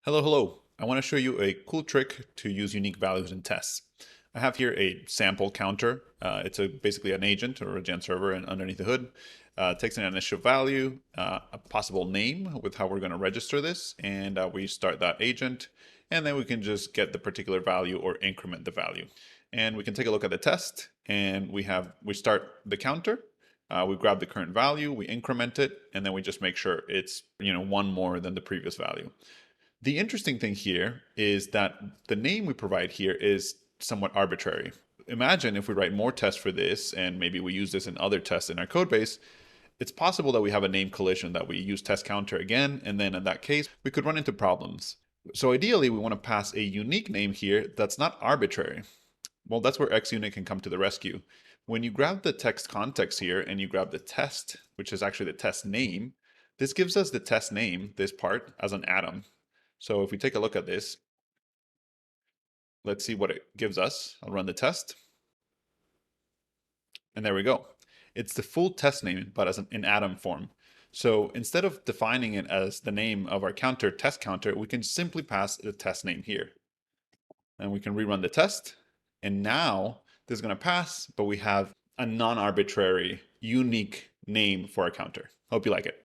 Hello, hello. I want to show you a cool trick to use unique values in tests. I have here a sample counter. It's basically an agent or a gen server, and underneath the hood, takes an initial value, a possible name with how we're going to register this, and we start that agent, and then we can just get the particular value or increment the value. And we can take a look at the test, and we start the counter. We grab the current value, we increment it, and then we just make sure it's one more than the previous value. The interesting thing here is that the name we provide here is somewhat arbitrary. Imagine if we write more tests for this and maybe we use this in other tests in our code base, it's possible that we have a name collision that we use test counter again, and then in that case, we could run into problems. So ideally, we want to pass a unique name here that's not arbitrary. Well, that's where ExUnit can come to the rescue. When you grab the text context here and you grab the test, which is actually the test name, this gives us the test name, this part, as an atom. So if we take a look at this, let's see what it gives us. I'll run the test. And there we go. It's the full test name, but in atom form. So instead of defining it as the name of our counter, test counter, we can simply pass the test name here. And we can rerun the test. And now this is going to pass, but we have a non-arbitrary, unique name for our counter. Hope you like it.